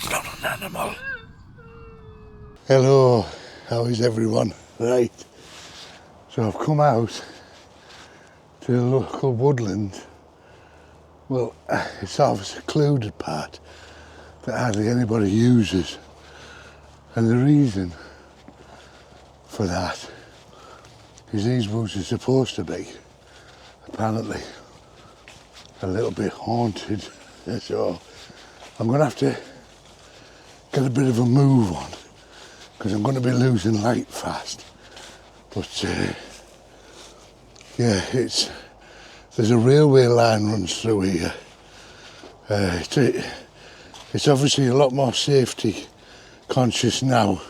It's not an animal. Hello, how is everyone? Right, so I've come out to the local woodland. Well, it's sort of a secluded part that hardly anybody uses, and the reason for that is these woods are supposed to be apparently a little bit haunted, so I'm going to have to get a bit of a move on because I'm going to be losing light fast. But yeah, there's a railway line runs through here. It's obviously a lot more safety conscious now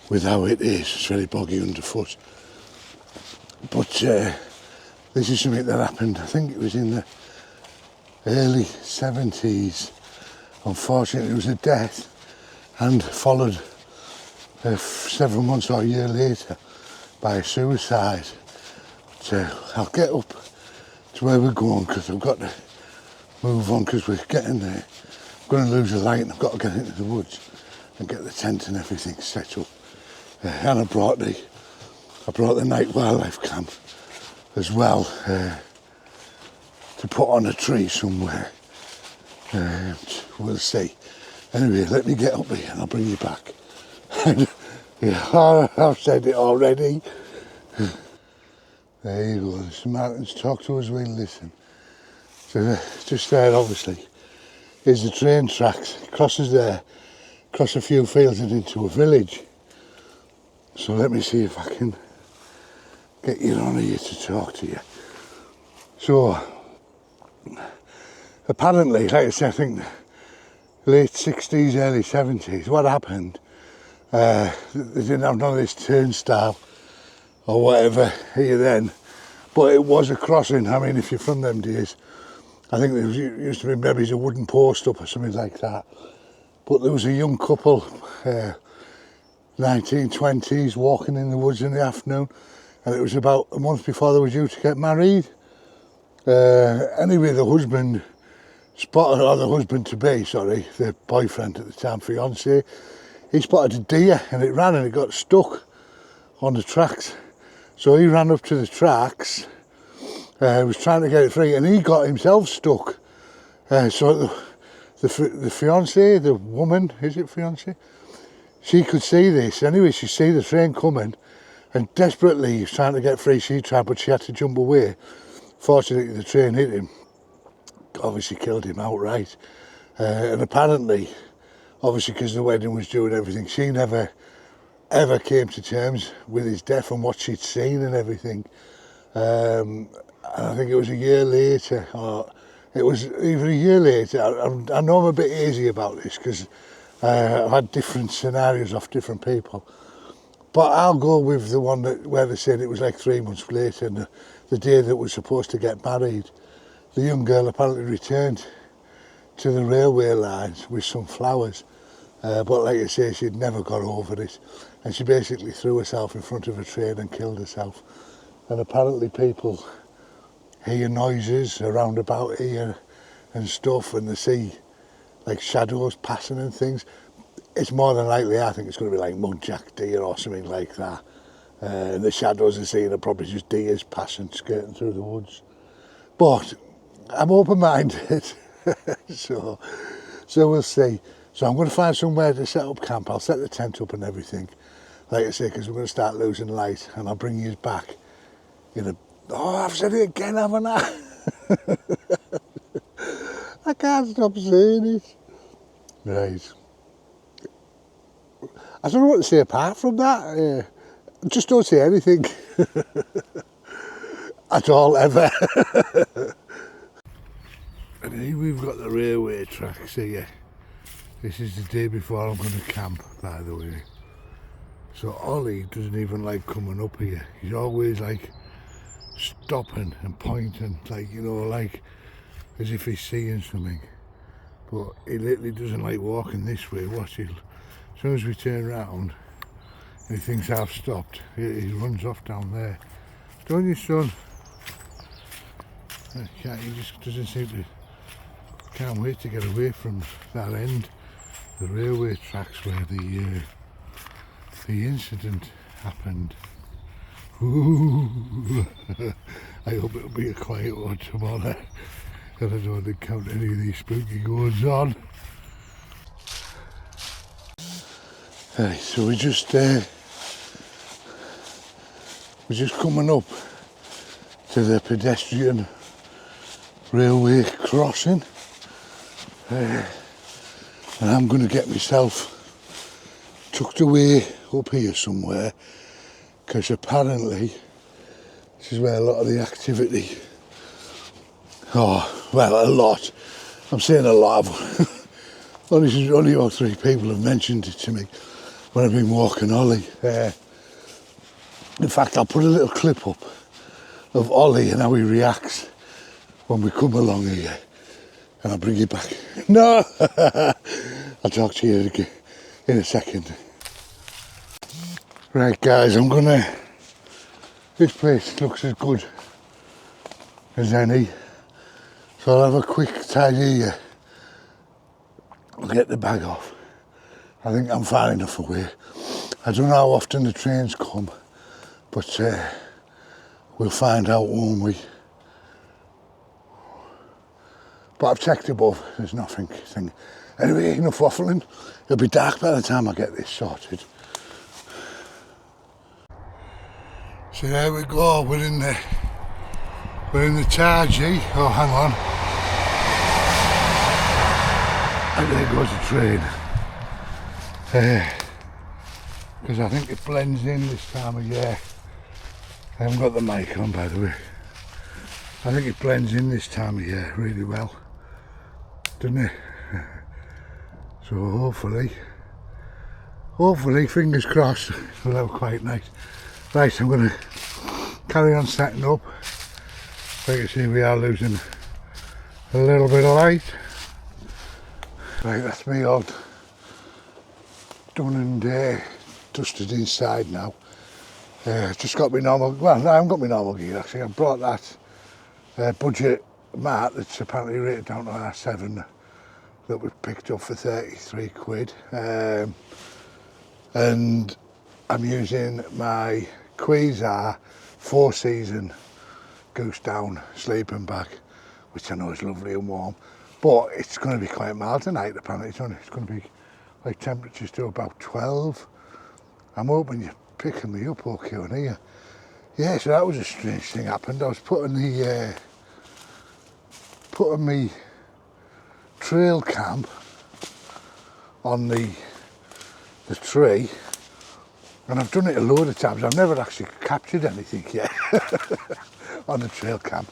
with how it is. It's very boggy underfoot. But this is something that happened, I think it was in the early 70s. Unfortunately, it was a death and followed several months or a year later by a suicide. But I'll get up to where we're going because I've got to move on because we're getting there. I'm going to lose the light and I've got to get into the woods and get the tent and everything set up. And I brought the night wildlife camp as well to put on a tree somewhere. We'll see. Anyway, let me get up here and I'll bring you back. Yeah, I've said it already. There you go, the Samaritans talk to us, we listen. So just there, obviously, is the train tracks. It crosses there, across a few fields and into a village. So let me see if I can get you on here to talk to you. So, apparently, like I said, I think late 60s, early 70s, what happened, they didn't have none of this turnstile or whatever here then, but it was a crossing. I mean, if you're from them days, I think there used to be maybe a wooden post up or something like that. But there was a young couple, 1920s, walking in the woods in the afternoon, and it was about a month before they were due to get married. Anyway, the husband spotted, or the husband-to-be, sorry, the boyfriend at the time, fiancé, he spotted a deer and it ran and it got stuck on the tracks. So he ran up to the tracks, was trying to get it free, and he got himself stuck. So the fiancée, the woman, is it fiancée? She could see this. Anyway, she see the train coming, and desperately trying to get free. She tried, but she had to jump away. Fortunately, the train hit him. Obviously killed him outright. And apparently, obviously because the wedding was due and everything, she never ever came to terms with his death and what she'd seen and everything. And I think it was a year later, or it was even a year later. I know I'm a bit easy about this because I've had different scenarios off different people. But I'll go with the one where they said it was like 3 months later, and the day that was supposed to get married. The young girl apparently returned to the railway lines with some flowers, but like I say, she'd never got over it, and she basically threw herself in front of a train and killed herself. And apparently people hear noises around about here and stuff, and they see like shadows passing and things. It's more than likely, I think it's going to be like muntjac deer or something like that. And the shadows they're seeing are probably just deers passing, skirting through the woods. But I'm open-minded, so we'll see. So I'm going to find somewhere to set up camp. I'll set the tent up and everything, like I say, because we're going to start losing light, and I'll bring you back in a... Oh, I've said it again, haven't I? I can't stop saying it. Right. I don't know what to say apart from that. Just don't say anything. At all, ever. And here we've got the railway tracks here. This is the day before I'm going to camp, by the way. So Ollie doesn't even like coming up here. He's always like stopping and pointing, like, you know, like as if he's seeing something. But he literally doesn't like walking this way. Watch it. As soon as we turn round and he thinks I've stopped, he runs off down there. Don't you, son? He just doesn't seem to... Can't wait to get away from that end the railway tracks where the incident happened. Ooh. I hope it'll be a quiet one tomorrow, and I don't encounter any of these spooky goings on. Right, so we're just coming up to the pedestrian railway crossing, and I'm going to get myself tucked away up here somewhere, because apparently this is where a lot of the activity, oh well, a lot, I'm saying a lot of only about 3 people have mentioned it to me when I've been walking Ollie. In fact, I'll put a little clip up of Ollie and how he reacts when we come along here, and I'll bring you back. No! I'll talk to you again in a second. Right guys, this place looks as good as any, so I'll have a quick tidy here. I'll get the bag off. I think I'm far enough away. I don't know how often the trains come, but we'll find out, won't we? But I've checked above, there's nothing. Anyway, enough waffling. It'll be dark by the time I get this sorted. So there we go, we're in the Targee. Oh, hang on. And there goes the train. Because I think it blends in this time of year. I haven't got the mic on, by the way. I think it blends in this time of year really well, doesn't it? So hopefully, fingers crossed, it'll have quite nice. Right, I'm going to carry on setting up. So you can see we are losing a little bit of light. Right, that's me all done and dusted inside now. Just got my normal, well, no, I haven't got my normal gear actually. I brought that budget mat that's apparently rated down to R7 that we picked up for 33 quid. And I'm using my Quasar 4-season goose down sleeping bag, which I know is lovely and warm, but it's going to be quite mild tonight apparently. It's going to be like temperatures to about 12. I'm hoping you're picking me up okay on here. Yeah, so that was a strange thing happened. I was putting me trail cam on the tree, and I've done it a load of times. I've never actually captured anything yet on the trail cam.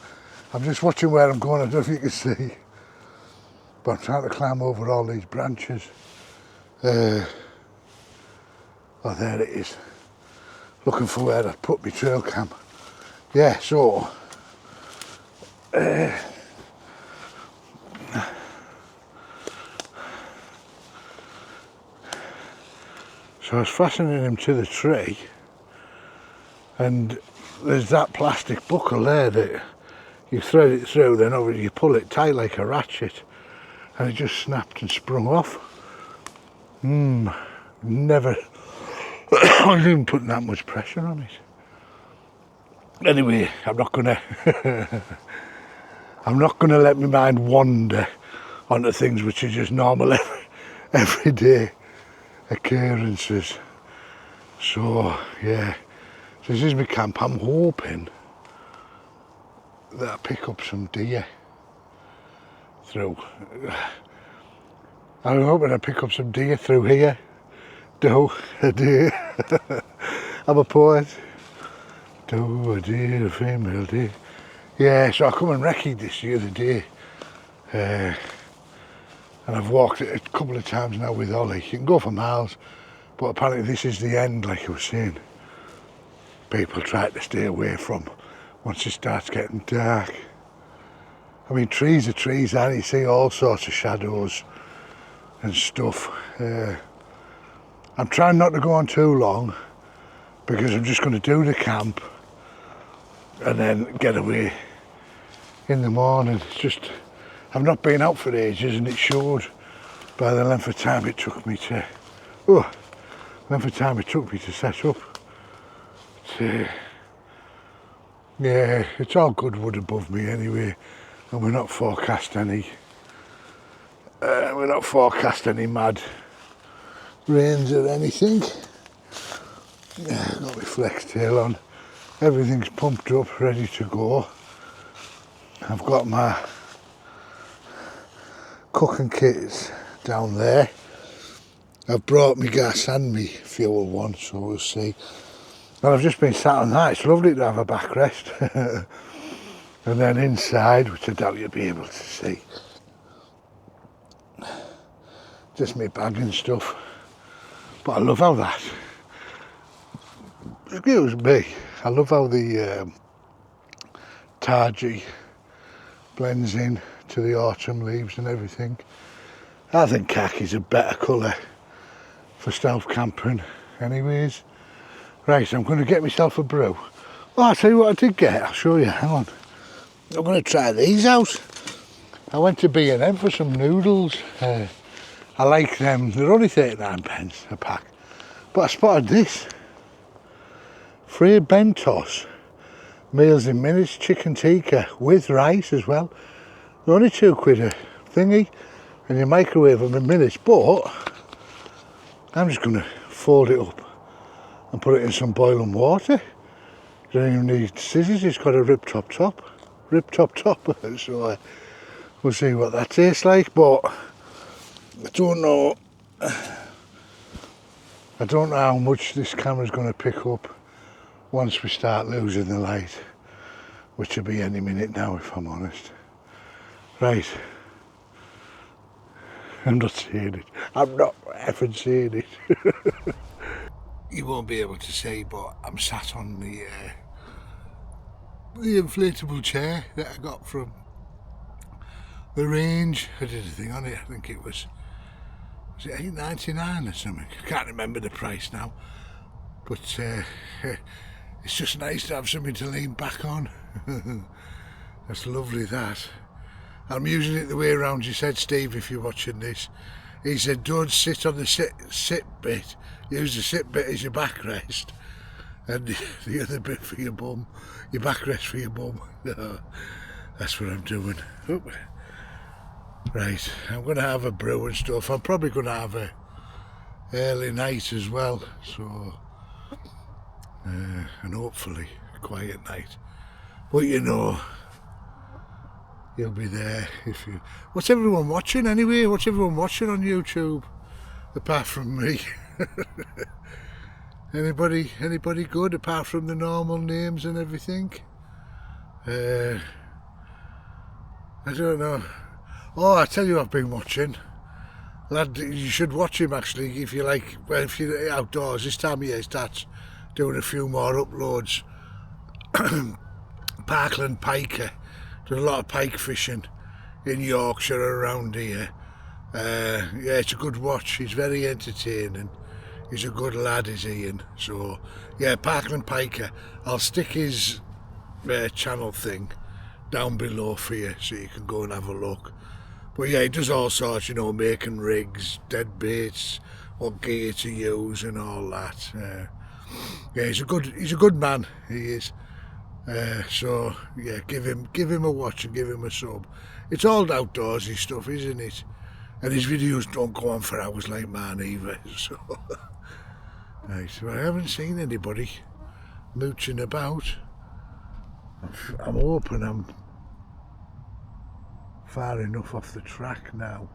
I'm just watching where I'm going. I don't know if you can see, but I'm trying to climb over all these branches. Oh, there it is. Looking for where I put my trail cam. Yeah, so so I was fastening him to the tree, and there's that plastic buckle there that you thread it through, then over you pull it tight like a ratchet, and it just snapped and sprung off. Never, I wasn't even putting that much pressure on it. Anyway, I'm not gonna let my mind wander onto things which are just normal everyday occurrences. So yeah, so this is my camp. I'm hoping that I pick up some deer through. I'm hoping I pick up some deer through here. A deer. I'm a poet. A deer, a female deer. Yeah, so I come and recce this the other day. And I've walked it a couple of times now with Ollie. You can go for miles, but apparently this is the end, like I was saying. People try to stay away from once it starts getting dark. I mean, trees are trees, and you see all sorts of shadows and stuff. I'm trying not to go on too long because I'm just going to do the camp and then get away in the morning. It's just, I've not been out for ages and it showed by the length of time it took me to set up. Yeah, it's all good wood above me anyway, and we're not forecast any mad rains or anything. Yeah, got my flex tail on, everything's pumped up, ready to go. I've got my cooking kits down there. I've brought my gas and my fuel one, so we'll see. And I've just been sat on that. It's lovely to have a backrest. And then inside, which I doubt you'll be able to see, just my bag and stuff. But I love how that, excuse me, I love how the targy blends in to the autumn leaves and everything. I think khaki's a better colour for stealth camping anyways. Right, I'm going to get myself a brew. Oh, I'll tell you what I did get, I'll show you, hang on. I'm going to try these out. I went to B&M for some noodles. I like them, they're only 39p a pack. But I spotted this. Free bentos, meals in minutes, chicken tikka with rice as well. They're only £2 a thingy, and you microwave them in minutes, but I'm just going to fold it up and put it in some boiling water. You don't even need scissors, it's got a rib top top. So we'll see what that tastes like, but I don't know how much this camera's going to pick up once we start losing the light, which will be any minute now if I'm honest. Right, I'm not saying it, I'm not effing saying it. You won't be able to see, but I'm sat on the inflatable chair that I got from the range. I did a thing on it, I think it was it $8.99 or something? I can't remember the price now, but it's just nice to have something to lean back on. That's lovely, that. I'm using it the way around you said, Steve, if you're watching this. He said, don't sit on the sit bit, use the sit bit as your backrest, and the other bit for your bum, your backrest for your bum. That's what I'm doing. Oop. Right, I'm going to have a brew and stuff. I'm probably going to have a early night as well, so and hopefully a quiet night. But you know, you'll be there if you... What's everyone watching anyway? What's everyone watching on YouTube? Apart from me. Anybody good apart from the normal names and everything? I don't know. Oh, I tell you what I've been watching. Lad, you should watch him actually if you like, well, if you're outdoors. This time of year he starts doing a few more uploads. Parkland piker. There's a lot of pike fishing in Yorkshire around here. Yeah, it's a good watch. He's very entertaining. He's a good lad, is Ian. So, yeah, Parkland piker. I'll stick his channel thing down below for you so you can go and have a look. But yeah, he does all sorts, you know, making rigs, dead baits, what gear to use and all that. Yeah, he's a good man, he is. So yeah, give him a watch and give him a sub. It's all outdoorsy stuff, isn't it? And his videos don't go on for hours like mine either. So, right, so I haven't seen anybody mooching about. I'm hoping I'm far enough off the track now.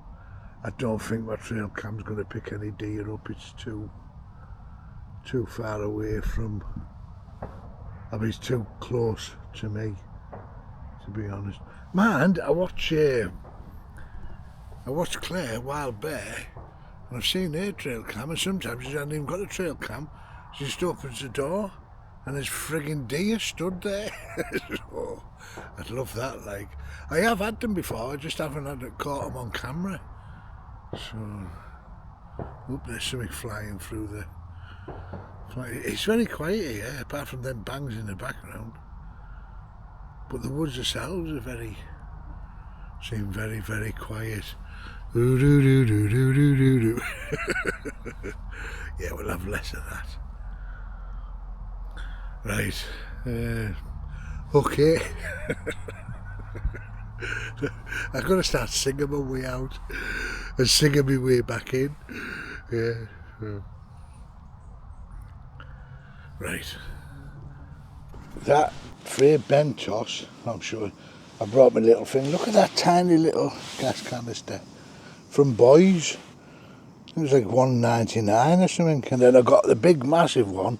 I don't think my trail cam's going to pick any deer up. It's too far away from... I mean, it's too close to me, to be honest. Mind, I watch Claire Wild Bear, and I've seen her trail cam, and sometimes she hasn't even got a trail cam. She just opens the door, and there's frigging deer stood there. So, I'd love that, like. I have had them before, I just haven't caught them on camera. So, oop, there's something flying through the... It's very quiet here, apart from them bangs in the background. But the woods themselves are very seem very, very quiet. Ooh, doo, doo, doo, doo, doo, doo, doo. Yeah, we'll have less of that. Right. Okay. I've got to start singing my way out and singing my way back in. Yeah. Right. That free bentos, I'm sure. I brought my little thing. Look at that tiny little gas canister from Boys. It was like $1.99 or something, and then I got the big massive one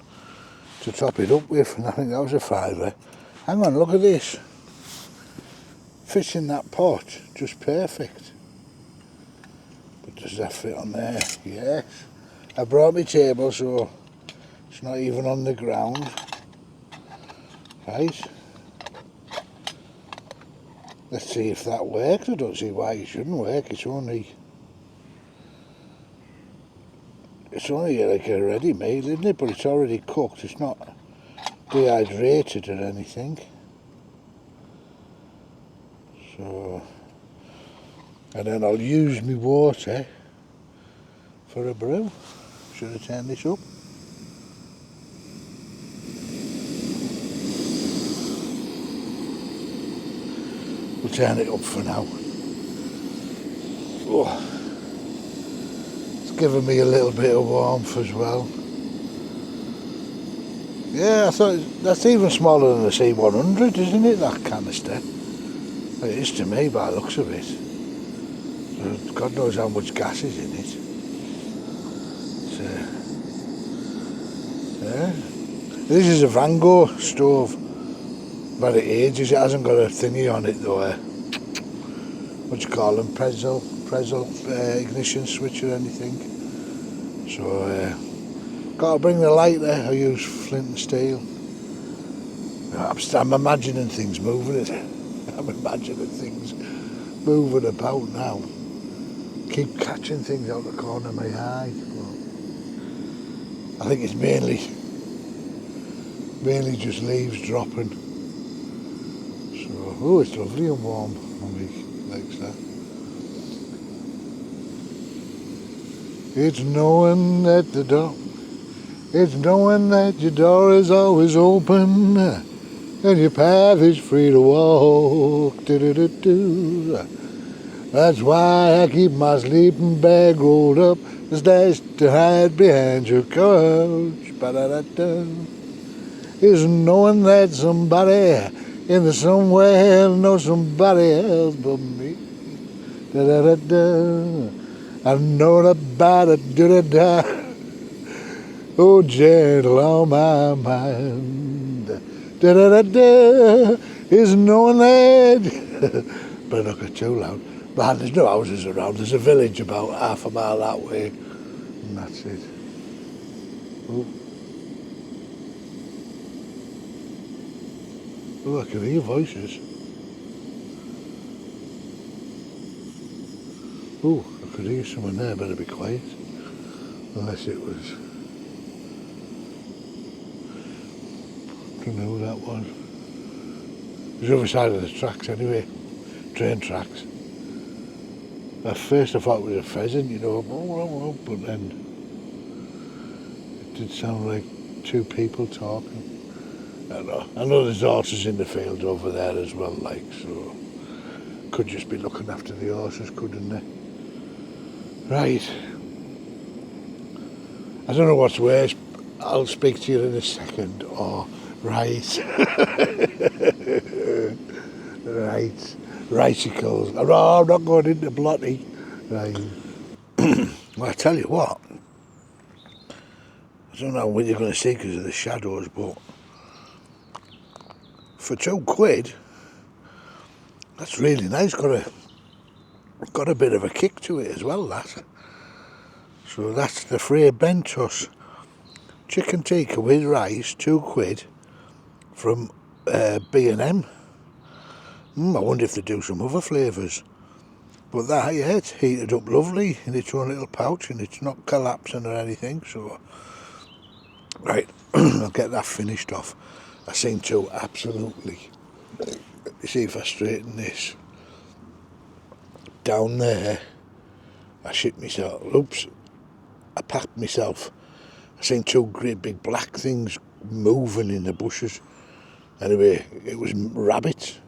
to top it up with, and I think that was a £5. Hang on, look at this. Fits in that pot, just perfect. But does that fit on there? Yes. I brought my table so it's not even on the ground. Right. Let's see if that works. I don't see why it shouldn't work. It's only like a ready made, isn't it? But it's already cooked. It's not dehydrated or anything. So, and then I'll use my water for a brew. Should I turn this up? We'll turn it up for now. Oh, it's giving me a little bit of warmth as well. Yeah, I thought that's even smaller than the C100, isn't it, that canister? It is to me by the looks of it. So God knows how much gas is in it. Yeah. This is a Van Gogh stove. But it ages, it hasn't got a thingy on it though. What do you call them? Pretzel ignition switch or anything. So, got to bring the lighter. I use flint and steel. I'm imagining things moving. I'm imagining things moving about now. Keep catching things out the corner of my eye. Well, I think it's mainly just leaves dropping. So, oh, it's lovely and warm on my legs there. It's knowing that your door is always open and your path is free to walk. Do-do-do-do. That's why I keep my sleeping bag rolled up and stashed to hide behind your couch. Ba-da-da-da. It's knowing that somebody in the somewhere knows somebody else but me. Da-da-da-da. I know about it, da-da-da. Oh, gentle on my mind. Da-da-da-da. Is knowing that. But not get too loud. But there's no houses around. There's a village about half a mile that way. And that's it. Oh. Oh, I can hear voices. Oh, I could hear someone there. Better be quiet. Unless it was... I don't know who that was. It was the other side of the tracks anyway. Train tracks. At first I thought it was a pheasant, you know, but then it did sound like two people talking. I know there's horses in the field over there as well, like, so could just be looking after the horses, couldn't they? Right. I don't know what's worse. I'll speak to you in a second. Or right. Right. Ricicles. Oh, I'm not going into Blotty. Right. Well, I tell you what. I don't know what you're going to see because of the shadows, but for £2, that's really nice. Got a bit of a kick to it as well, that. So that's the Frey Bentos chicken tikka with rice, £2 from B&M. I wonder if they do some other flavours. But that, yeah, it's heated up lovely in its own little pouch and it's not collapsing or anything. So, right, I'll get that finished off. I seem to absolutely. Let me see if I straighten this. down there, I shit myself. Oops, I packed myself. I seen two great big black things moving in the bushes. Anyway, it was rabbits.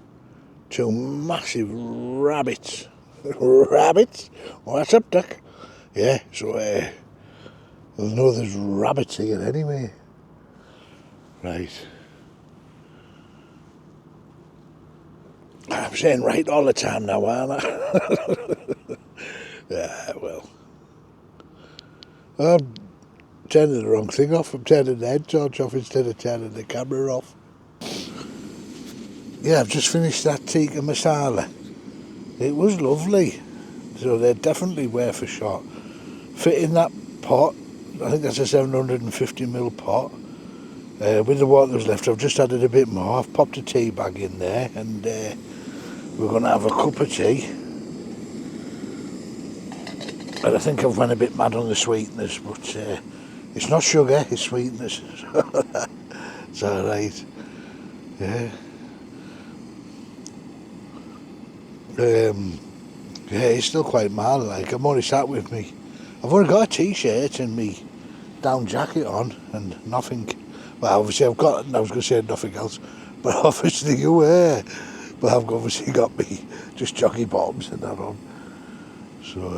Two massive rabbits. Rabbits? What's up, Duck? Yeah, so I know there's rabbits here anyway. Right. I'm saying right all the time now, aren't I? Yeah, well. I'm turning the wrong thing off. I'm turning the head torch off instead of turning the camera off. Yeah, I've just finished that tikka masala. It was lovely. So they're definitely worth a shot. Fit in that pot. I think that's a 750ml pot. With the water that was left, I've just added a bit more. I've popped a tea bag in there, and we're going to have a cup of tea. And I think I've went a bit mad on the sweeteners, but it's not sugar, it's sweeteners. It's alright. Yeah. Yeah, it's still quite mild, like. I'm only sat with me. I've only got a t-shirt and me down jacket on and nothing. Well, obviously I was going to say nothing else, but obviously you were. But I've obviously got me just jockey bottoms and that on. So,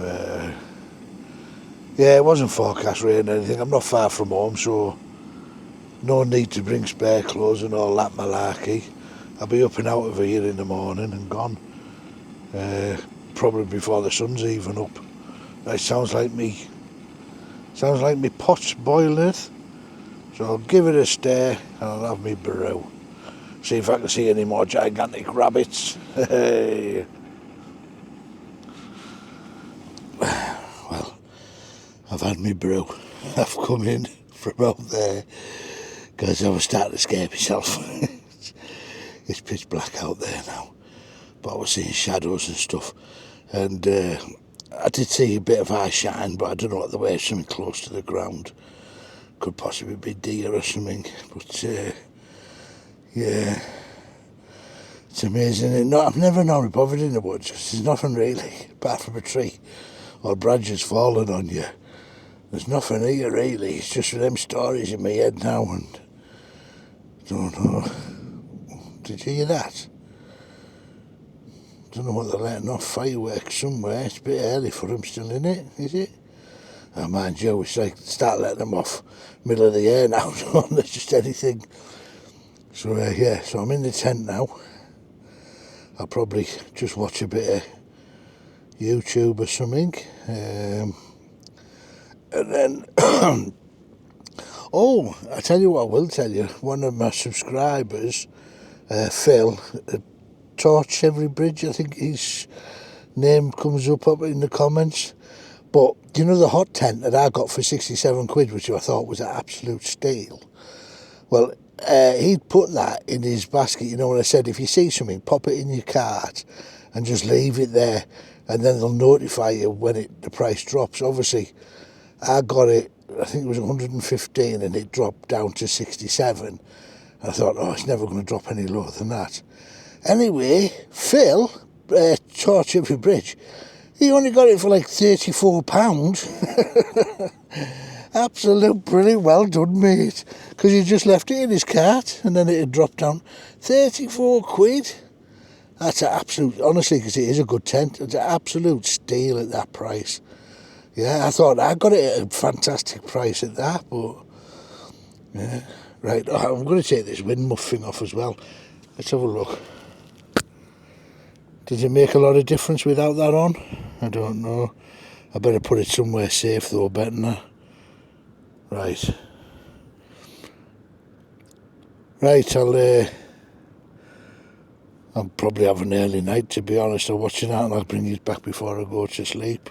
yeah, it wasn't forecast rain or anything. I'm not far from home, so no need to bring spare clothes and all that malarkey. I'll be up and out of here in the morning and gone. Probably before the sun's even up. It sounds like me pot's boiling. So I'll give it a stir and I'll have me brew. See if I can see any more gigantic rabbits. Well, I've had me brew. I've come in from out there because I was starting to scare myself. It's pitch black out there now, but I was seeing shadows and stuff, and I did see a bit of eye shine, but I don't know what the way, something close to the ground. Could possibly be deer or something, but yeah, it's amazing. No, I've never known bothered in the woods because there's nothing really, apart from a tree or branches falling on you. There's nothing here really. It's just them stories in my head now, and I don't know. Did you hear that? Don't know what they're letting off, fireworks somewhere. It's a bit early for them still, isn't it? Is it? Oh, mind you, it's like start letting them off middle of the year now. There's just anything. So yeah, so I'm in the tent now. I'll probably just watch a bit of YouTube or something. And then, oh, I tell you what, I will tell you. One of my subscribers, Phil, Torch Every Bridge, I think his name comes up in the comments. But you know the hot tent that I got for 67 quid, which I thought was an absolute steal? Well, he'd put that in his basket. You know, when I said, if you see something, pop it in your cart and just leave it there, and then they'll notify you when the price drops. Obviously, I got it, I think it was 115, and it dropped down to 67. And I thought, oh, it's never going to drop any lower than that. Anyway, Phil, Torch Every Bridge, he only got it for like £34. Absolute brilliant, well done, mate. Because he just left it in his cart and then it had dropped down 34 quid. That's an absolute, honestly, because it is a good tent, it's an absolute steal at that price. Yeah, I thought I got it at a fantastic price at that, but yeah. Right, I'm going to take this wind muff thing off as well. Let's have a look. Does it make a lot of difference without that on? I don't know. I better put it somewhere safe though, better than that. Right. Right, I'll probably have an early night, to be honest. I'll watch it out and I'll bring it back before I go to sleep.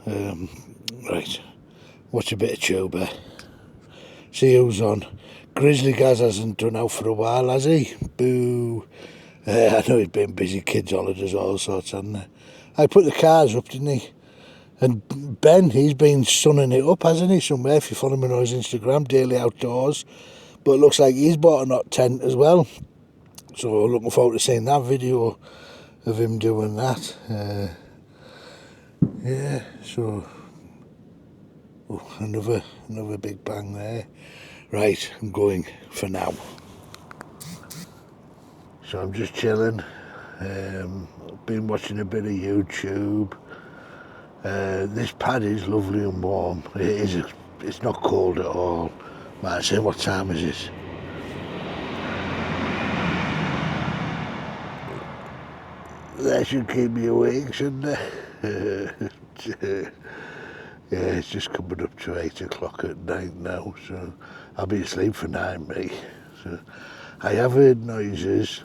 Right. Watch a bit of Chuba. See who's on. Grizzly Gaz hasn't done out for a while, has he? Boo. I know he's been busy, kids' holidays, all sorts, hasn't he? I put the cars up, didn't he? And Ben, he's been sunning it up, hasn't he, somewhere, if you follow him on his Instagram, Daily Outdoors. But it looks like he's bought a hot tent as well. So looking forward to seeing that video of him doing that. Yeah, so another big bang there. Right, I'm going for now. So I'm just chilling. Been watching a bit of YouTube. This pad is lovely and warm. It is. It's not cold at all. Might say, what time is it? That should keep me awake, shouldn't it? Yeah, it's just coming up to 8 o'clock at night now, so I'll be asleep for 9, mate. So I have heard noises,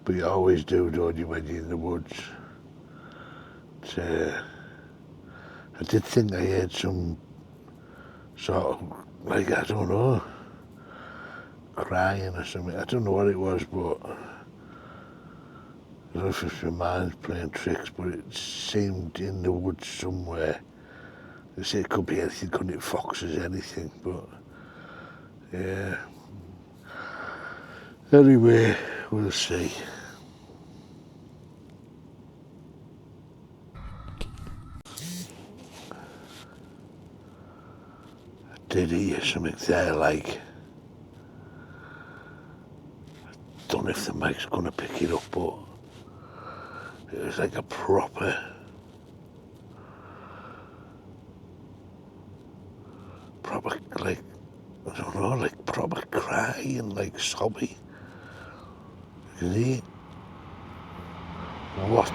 but you always do, don't you, when you're in the woods? I did think I heard some sort of, like, I don't know, crying or something. I don't know what it was, but I don't know if it's my mind playing tricks, but it seemed in the woods somewhere. They say it could be anything, couldn't it? Foxes, anything, but yeah. Anyway, we'll see. I did hear something there, like, I don't know if the mic's going to pick it up, but it was like a proper like, I don't know, like proper crying, like sobbing. You see? What?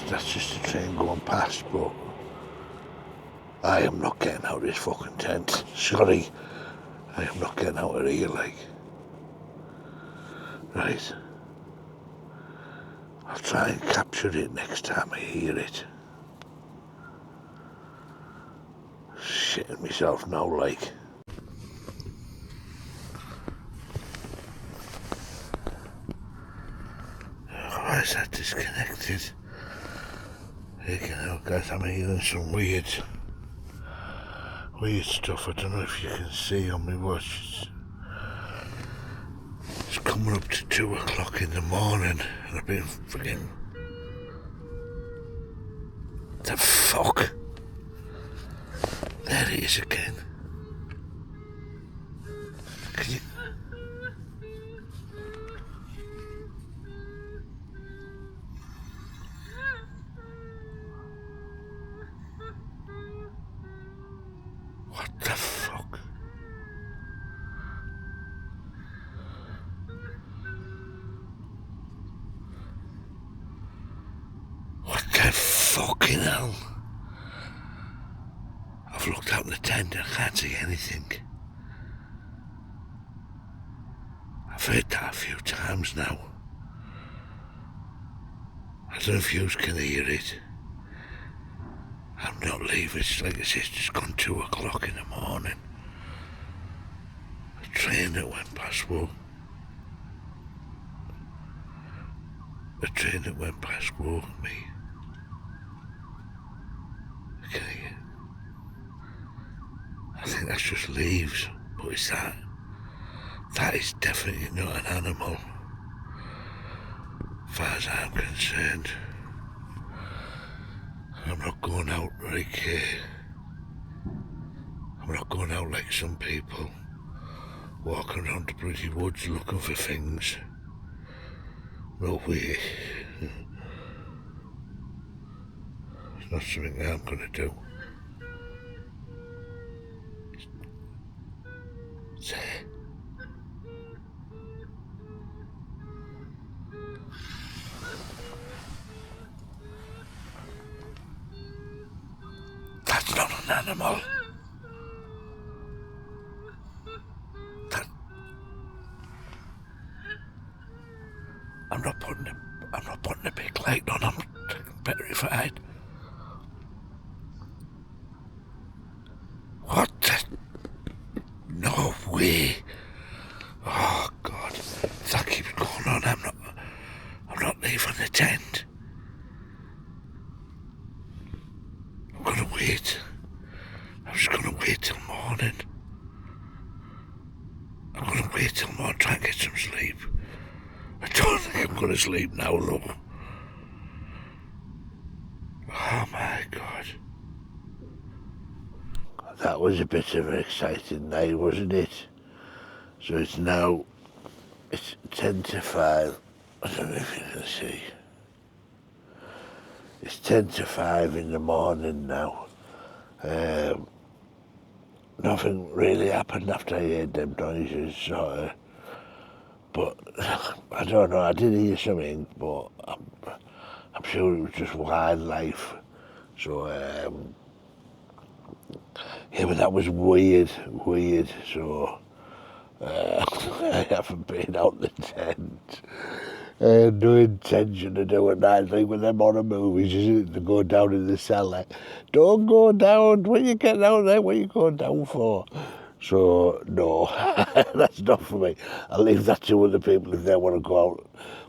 That's just a train going past, but I am not getting out of this fucking tent. Sorry, I am not getting out of here, like. Right. I'll try and capture it next time I hear it. Shitting myself now, like. Why is that disconnected? You know, guys, I'm hearing some weird stuff. I don't know if you can see on my watch. It's coming up to 2 o'clock in the morning, and I've been friggin'. The fuck? There it is again. Can you? What the fuck? What the fucking hell? I've looked out in the tent and I can't see anything. I've heard that a few times now. I don't know if you can hear it. I'm not leaving. It's like it's just gone 2 o'clock in the morning. A train that went past woke. The train that went past woke me. I think that's just leaves, but it's that. That is definitely not an animal, as far as I'm concerned. I'm not going out I'm not going out like some people, walking around the bloody woods looking for things. No way. It's not something that I'm gonna do. That's not an animal. I'm not putting a big light on. I'm petrified. What the? No way. Oh God. If that keeps going on, I'm not leaving the tent. I'm gonna wait. I'm just gonna wait till morning. I'm gonna wait till morning, try and get some sleep. I don't think I'm gonna sleep now, look. Oh my God. That was a bit of an exciting night, wasn't it? So it's 10 to 5. I don't know if you can see. It's 10 to 5 in the morning now. Nothing really happened after I heard them noises, sort of. But I don't know, I did hear something, but I'm sure it was just wildlife. So, yeah, but that was weird. So, I haven't been out the tent. No intention of doing that. Like with them horror movies, isn't it, to go down in the cellar. Don't go down. When you get down there, what are you going down for? So, no, that's not for me. I'll leave that to other people if they want to go out.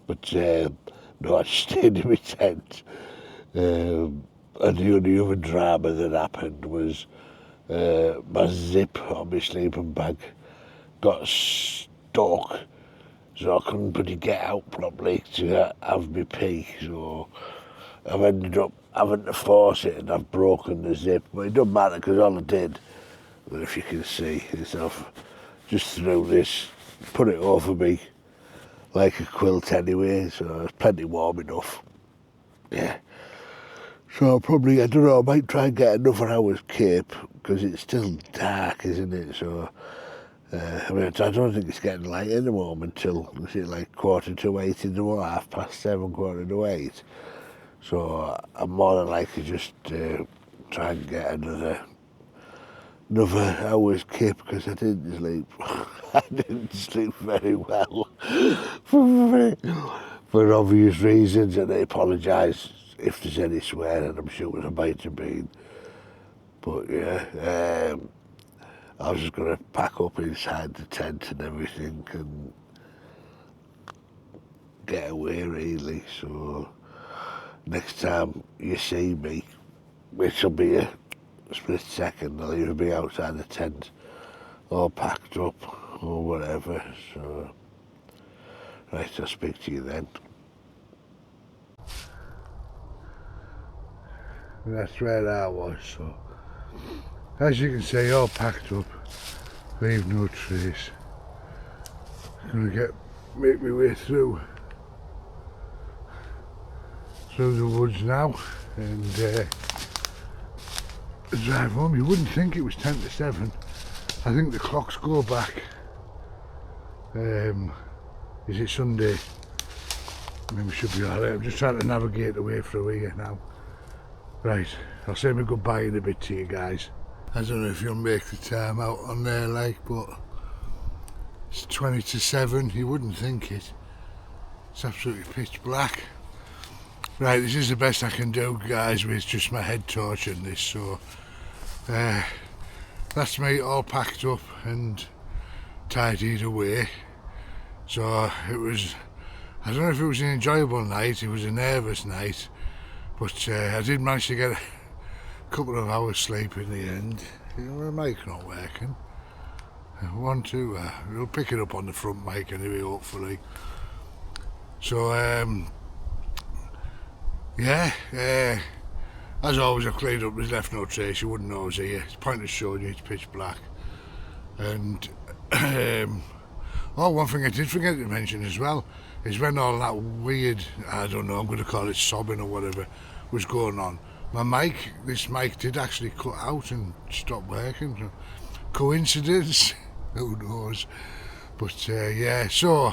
But, no, I stayed in my tent. And the only other drama that happened was my zip on my sleeping bag got stuck. So I couldn't really get out properly to have my pee. So I've ended up having to force it and I've broken the zip. But it doesn't matter because all I did, well, if you can see, is I've just threw this, put it over me like a quilt anyway. So it's plenty warm enough. Yeah. So probably, I don't know, I might try and get another hour's cape because it's still dark, isn't it? So I mean, I don't think it's getting light in the moment till, was it like 7:45 in the morning, 7:30, 8:15. So I'm more than likely just try and get another hour's kip because I didn't sleep. I didn't sleep very well for obvious reasons, and I apologise if there's any swearing. I'm sure there might have been. But yeah, I was just going to pack up inside the tent and everything and get away really. So next time you see me, which will be a split second, I'll either be outside the tent or packed up or whatever. So right, I'll speak to you then. And that's where I was. So as you can see, all packed up, leave no trace. I'm gonna make my way through the woods now and drive home. You wouldn't think it was 10 to 7. I think the clocks go back. Is it Sunday? Maybe we should be alright. I'm just trying to navigate the way through here now. Right, I'll say my goodbye in a bit to you guys. I don't know if you'll make the time out on there, like, but it's 20 to 7. You wouldn't think it. It's absolutely pitch black. Right, this is the best I can do, guys, with just my head torch and this. So that's me all packed up and tidied away. So it was, I don't know if it was an enjoyable night, it was a nervous night, but I did manage to get a couple of hours sleep in the end. You know, my mic not working. We'll pick it up on the front mic anyway, hopefully. So yeah, as always, I've cleaned up, there's left no trace, you wouldn't know I was here. It's pointless showing you, it's pitch black. And one thing I did forget to mention as well is when all that weird, I don't know, I'm going to call it sobbing or whatever, was going on, this mic did actually cut out and stop working. So, coincidence? Who knows? But yeah, so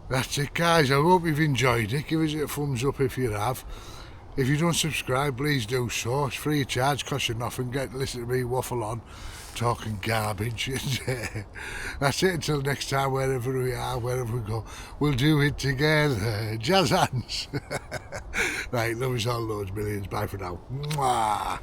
that's it, guys. I hope you've enjoyed it. Give us a thumbs up if you have. If you don't subscribe, please do so. It's free of charge, costs you nothing. Listen to me waffle on, talking garbage. That's it until next time, wherever we are, wherever we go. We'll do it together. Jazz hands. Right, love us all loads, millions. Bye for now. Mwah.